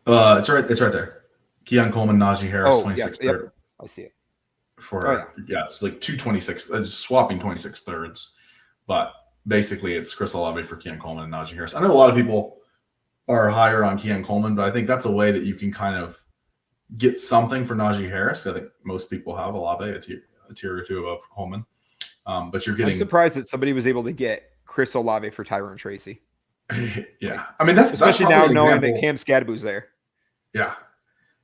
It's right there. Etienne Coleman, Najee Harris, 26th. Yes, yep. I see it. It's like 226, swapping 26 thirds. But basically, it's Chris Olave for Keon Coleman and Najee Harris. I know a lot of people are higher on Keon Coleman, but I think that's a way that you can kind of get something for Najee Harris. I think most people have Olave a tier or two above Coleman. But you're getting. I'm surprised that somebody was able to get Chris Olave for Tyrone Tracy. Yeah. I mean, especially now knowing that Cam Skadaboo's there. Yeah.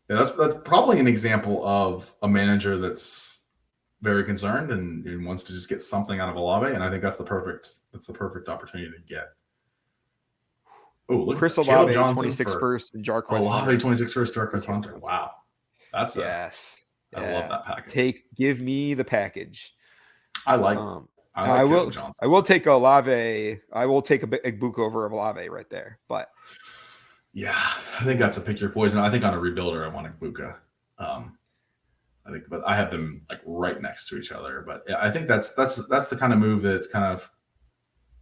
That's probably an example of a manager that's very concerned and wants to just get something out of Olave, and I think that's the perfect opportunity to get. Oh, look, Chris Olave, 26 first, and Jarquez Olave, 26 first, Jarquez Hunter. Wow, that's yes. I love that package. Give me the package. I like Johnson. I will take Olave. I will take a Igbuka over Olave right there, but. Yeah, I think that's a pick your poison. I think on a rebuilder, I want Igbuka. But I have them like right next to each other. But yeah, I think that's the kind of move that's kind of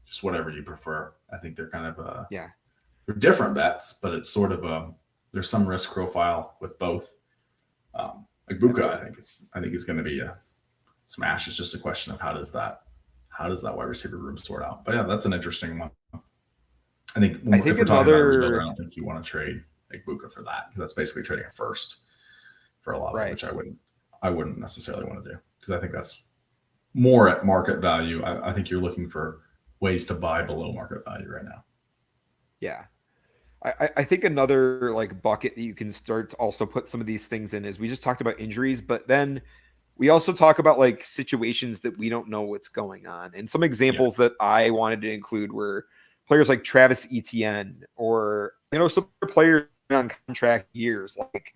just whatever you prefer. I think they're kind of they're different bets, but it's sort of there's some risk profile with both. Igbuka, I think it's going to be a smash. It's just a question of how does that wide receiver room sort out. But yeah, that's an interesting one. I think if we're talking about a rebuilder, I don't think you want to trade Igbuka for that because that's basically trading a first for a lot, which I wouldn't necessarily want to do because I think that's more at market value. I think you're looking for ways to buy below market value right now. Yeah. I think another like bucket that you can start to also put some of these things in is we just talked about injuries, but then we also talk about like situations that we don't know what's going on. And some examples that I wanted to include were players like Travis Etienne or, some players on contract years like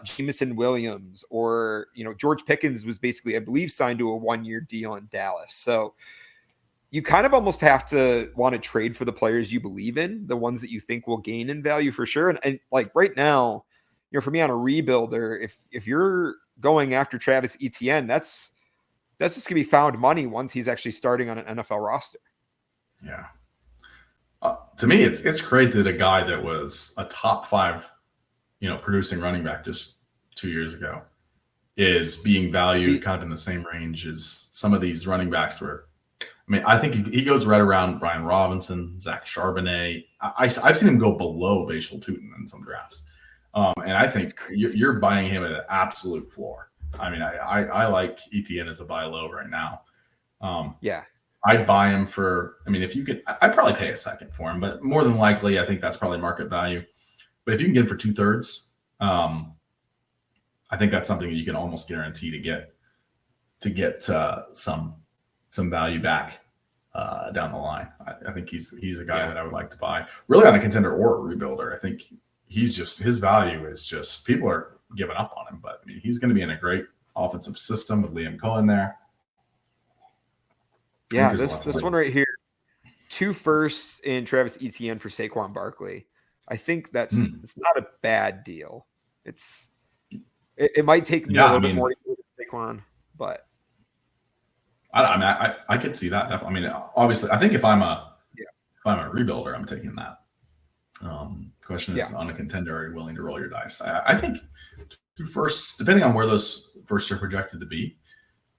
Jameson Williams or, George Pickens was basically, I believe, signed to a 1-year deal in Dallas. So you kind of almost have to want to trade for the players you believe in, the ones that you think will gain in value for sure. And like right now, for me on a rebuilder, if you're going after Travis Etienne, that's just gonna be found money once he's actually starting on an NFL roster. Yeah. To me, it's crazy that a guy that was a top 5, producing running back just 2 years ago is being valued kind of in the same range as some of these running backs were. I mean, I think he goes right around Brian Robinson, Zach Charbonnet. I've seen him go below Bashal Tutin in some drafts. And I think you're buying him at an absolute floor. I mean, I like Etienne as a buy low right now. I'd buy him for, if you could, I'd probably pay a second for him, but more than likely, I think that's probably market value. But if you can get him for 2/3, I think that's something that you can almost guarantee to get some value back down the line. I think he's a guy that I would like to buy, really on a contender or a rebuilder. I think his value is just, people are giving up on him, but he's going to be in a great offensive system with Liam Cohen there. Yeah, this one right here, 2 firsts in Travis Etienne for Saquon Barkley. I think it's not a bad deal. It might take me a little bit more to get Saquon, but I could see that. Obviously, I think if I'm a rebuilder, I'm taking that. Question is, on a contender, are you willing to roll your dice? I think 2 firsts, depending on where those firsts are projected to be,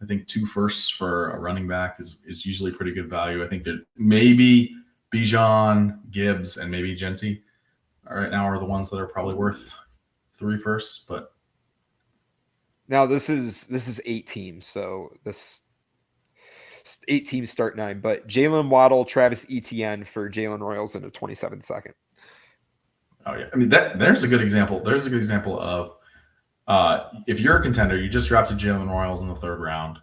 I think 2 firsts for a running back is usually pretty good value. I think that maybe Bijan, Gibbs, and maybe Genty right now are the ones that are probably worth 3 firsts. But now this is 8 teams, so this 8 teams start 9. But Jalen Waddle, Travis Etienne for Jalen Royals in a 27 second. Oh yeah, there's a good example. There's a good example of. If you're a contender, you just drafted Jalen Royals in the 3rd round.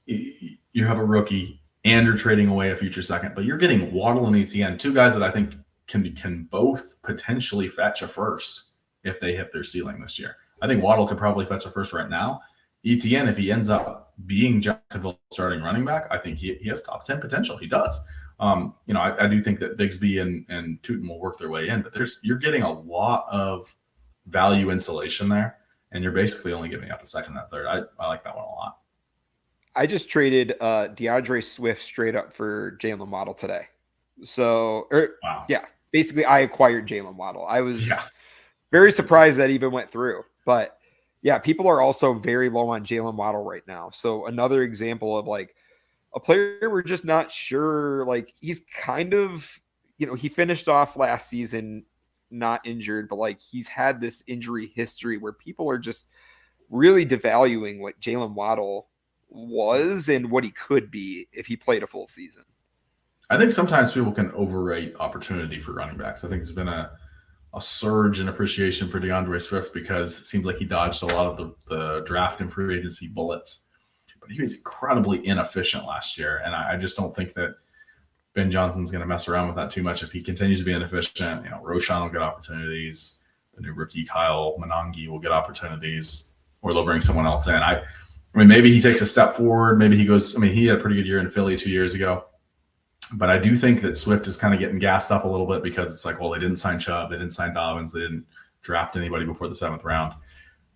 You have a rookie, and you're trading away a future second, but you're getting Waddle and Etienne, 2 guys that I think can both potentially fetch a first if they hit their ceiling this year. I think Waddle could probably fetch a first right now. Etienne, if he ends up being Jacksonville's starting running back, I think he has top 10 potential. He does. I do think that Bigsby and Tutin will work their way in, but you're getting a lot of value insulation there, and you're basically only giving up a second and 3rd. I like that one a lot. I just traded DeAndre Swift straight up for Jalen Waddle today. So, wow. Yeah, basically I acquired Jalen Waddle. I was very surprised that even went through, but Yeah, people are also very low on Jalen Waddle right now. So another example of like a player we're just not sure. Like he's kind of, he finished off last season not injured, but like he's had this injury history where people are just really devaluing what Jalen Waddle was and what he could be if he played a full season. I think sometimes people can overrate opportunity for running backs. I think there's been a surge in appreciation for DeAndre Swift because it seems like he dodged a lot of the draft and free agency bullets. But he was incredibly inefficient last year, and I just don't think that Ben Johnson's going to mess around with that too much. If he continues to be inefficient, Roshan will get opportunities. The new rookie Kyle Monangi will get opportunities, or they'll bring someone else in. I mean, maybe he takes a step forward. Maybe he goes. I mean, he had a pretty good year in Philly 2 years ago. But I do think that Swift is kind of getting gassed up a little bit because it's like, well, they didn't sign Chubb, they didn't sign Dobbins, they didn't draft anybody before the 7th round.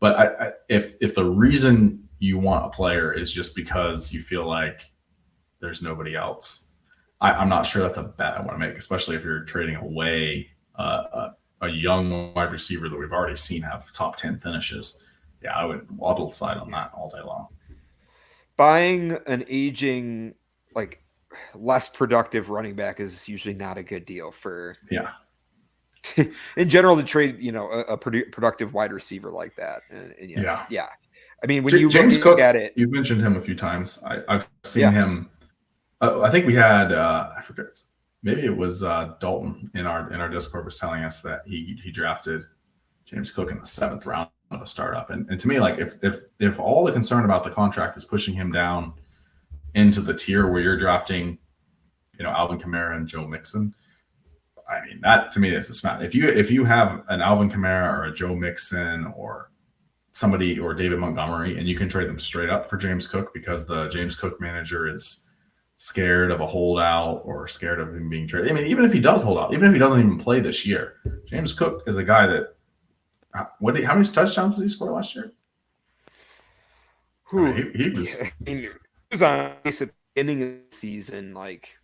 But if the reason you want a player is just because you feel like there's nobody else, I'm not sure that's a bet I want to make, especially if you're trading away a young wide receiver that we've already seen have top 10 finishes. Yeah, I would waddle side on that all day long. Buying an aging, like, less productive running back is usually not a good deal for in general to trade a productive wide receiver like that. And yeah. I mean, when James Cook, at it, you've mentioned him a few times. I've seen him. I think we had I forget, maybe it was Dalton in our Discord was telling us that he drafted James Cook in the 7th round of a startup. And to me, like if all the concern about the contract is pushing him down into the tier where you're drafting, Alvin Kamara and Joe Mixon, I mean, that to me is a smash. If you have an Alvin Kamara or a Joe Mixon or somebody or David Montgomery, and you can trade them straight up for James Cook because the James Cook manager is scared of a holdout or scared of him being traded. I mean, even if he does hold out, even if he doesn't even play this year, James Cook is a guy that how many touchdowns did he score last year? He was. He was on base at the beginning of the season, like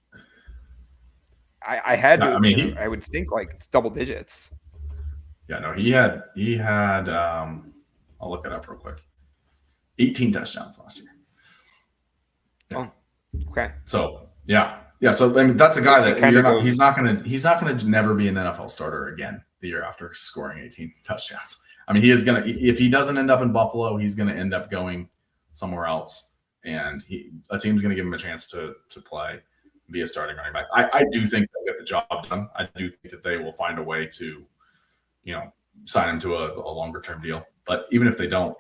I had to. I mean, I would think like it's double digits. Yeah, no, he had. I'll look it up real quick. 18 touchdowns last year. Yeah. Oh, okay. So yeah. So I mean, that's a guy that he's not gonna never be an NFL starter again the year after scoring 18 touchdowns. I mean, he is gonna, if he doesn't end up in Buffalo, he's gonna end up going somewhere else, and a team's gonna give him a chance to play, be a starting running back. I do think they'll get the job done. I do think that they will find a way to, sign him to a longer term deal. But even if they don't,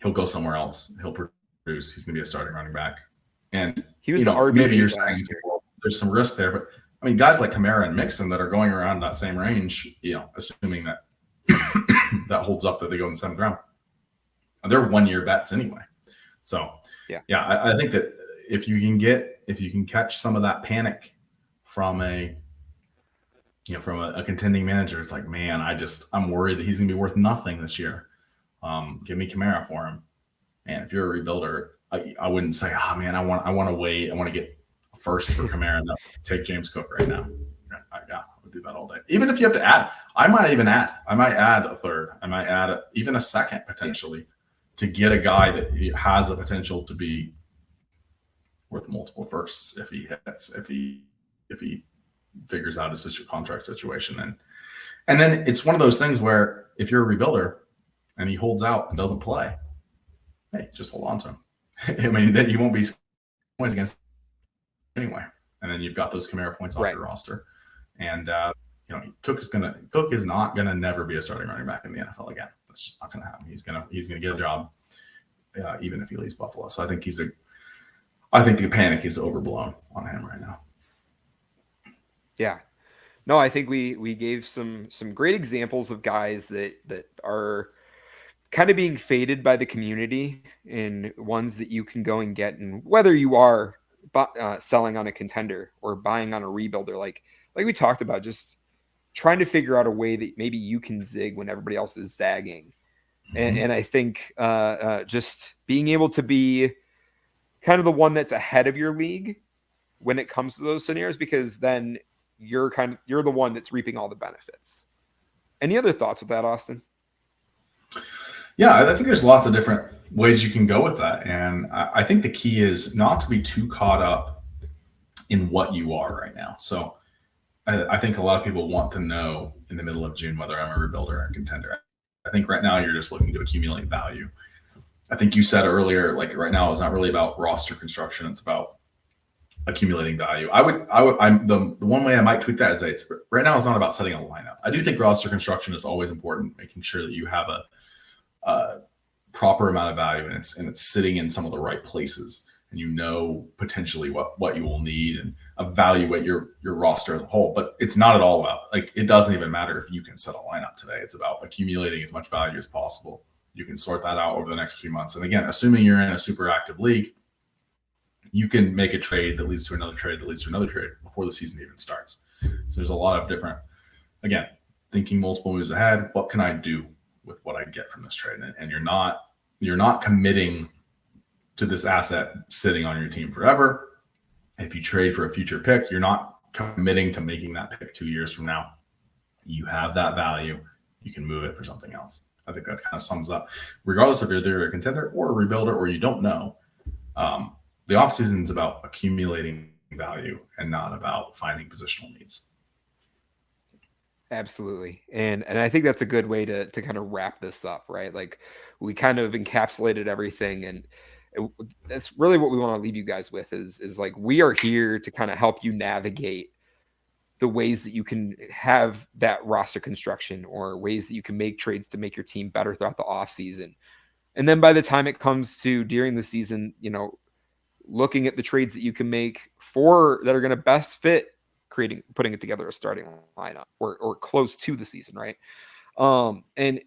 he'll go somewhere else. He'll produce. He's gonna be a starting running back. And he was the RB. Maybe you're saying there's some risk there, but I mean, guys like Kamara and Mixon that are going around that same range, assuming that that holds up, that they go in the 7th round, they're 1-year bets anyway. So I think that if you can catch some of that panic from a contending manager, it's like, man, I'm worried that he's gonna be worth nothing this year. Give me Kamara for him. And if you're a rebuilder, I wouldn't say, man, I want to wait. I want to get a first for Kamara and take James Cook right now. I would do that all day. Even if you have to add, I might add a third. I might add even a second potentially to get a guy that has the potential to be worth multiple firsts if he figures out his contract situation. And then it's one of those things where if you're a rebuilder and he holds out and doesn't play, hey, just hold on to him. I mean, then you won't be points against anyway, and then you've got those Kamara points off your roster. And Cook is not gonna never be a starting running back in the NFL again. That's just not gonna happen. He's gonna get a job, even if he leaves Buffalo. So I think I think the panic is overblown on him right now. Yeah. No, I think we gave some great examples of guys that are kind of being faded by the community and ones that you can go and get. And whether you are selling on a contender or buying on a rebuilder, like we talked about, just trying to figure out a way that maybe you can zig when everybody else is zagging. Mm-hmm. And I think just being able to be kind of the one that's ahead of your league when it comes to those scenarios, because then you're the one that's reaping all the benefits. Any other thoughts with that, Austin? Yeah, I think there's lots of different ways you can go with that. And I think the key is not to be too caught up in what you are right now. So I think a lot of people want to know in the middle of June whether I'm a rebuilder or a contender. I think right now you're just looking to accumulate value. I think you said earlier, like right now, it's not really about roster construction. It's about accumulating value. I'm the one way I might tweak that is that it's right now it's not about setting a lineup. I do think roster construction is always important, making sure that you have a proper amount of value and it's sitting in some of the right places, and you know potentially what you will need and evaluate your roster as a whole. But it's not at all about, like, it doesn't even matter if you can set a lineup today. It's about accumulating as much value as possible. You can sort that out over the next few months. And again, assuming you're in a super active league, you can make a trade that leads to another trade that leads to another trade before the season even starts. So there's a lot of different, again, thinking multiple moves ahead. What can I do with what I get from this trade? And you're not committing to this asset sitting on your team forever. If you trade for a future pick, you're not committing to making that pick 2 years from now. You have that value. You can move it for something else. I think that kind of sums up, regardless if you're either a contender or a rebuilder or you don't know. The offseason is about accumulating value and not about finding positional needs. Absolutely. And I think that's a good way to kind of wrap this up, right? Like, we kind of encapsulated everything, and that's really what we want to leave you guys with is like, we are here to kind of help you navigate the ways that you can have that roster construction, or ways that you can make trades to make your team better throughout the off season. And then by the time it comes to during the season, looking at the trades that you can make that are going to best fit putting it together a starting lineup or close to the season. Right. And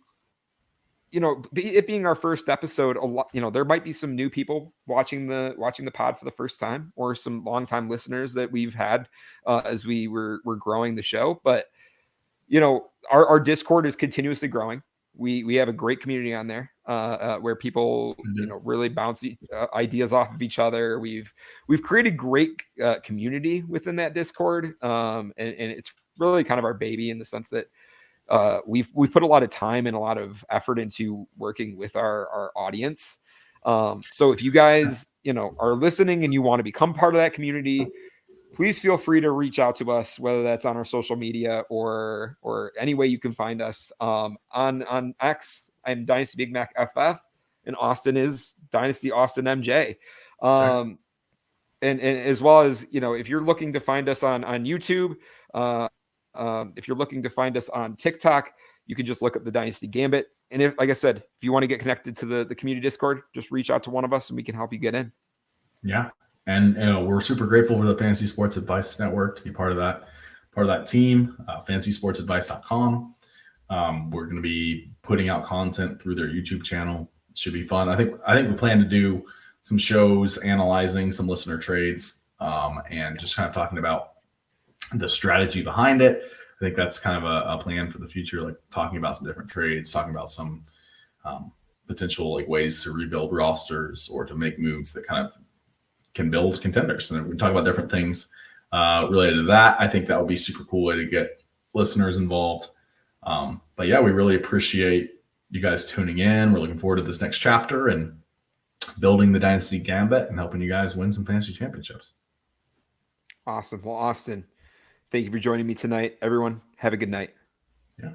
it being our first episode, a lot, there might be some new people watching the pod for the first time, or some longtime listeners that we've had as we were growing the show. But our Discord is continuously growing. We have a great community on there where people really bounce ideas off of each other. We've created great community within that Discord, and it's really kind of our baby, in the sense that we've put a lot of time and a lot of effort into working with our audience. So if you guys are listening and you want to become part of that community, please feel free to reach out to us, whether that's on our social media or any way you can find us. On X, I'm Dynasty Big Mac FF, and Austin is Dynasty Austin MJ. And as well as, if you're looking to find us on YouTube, if you're looking to find us on TikTok, you can just look up the Dynasty Gambit. And if, like I said, if you want to get connected to the community Discord, just reach out to one of us and we can help you get in. Yeah. And we're super grateful for the Fantasy Sports Advice Network to be part of that team, fantasysportsadvice.com. We're going to be putting out content through their YouTube channel. It should be fun. I think we plan to do some shows analyzing some listener trades, and just kind of talking about the strategy behind it. I think that's kind of a plan for the future, like talking about some different trades, talking about some potential like ways to rebuild rosters or to make moves that kind of can build contenders. And we talk about different things related to that. I think that would be a super cool way to get listeners involved. But yeah, we really appreciate you guys tuning in. We're looking forward to this next chapter and building the Dynasty Gambit and helping you guys win some fantasy championships. Awesome. Well, Austin, thank you for joining me tonight. Everyone, have a good night. Yeah.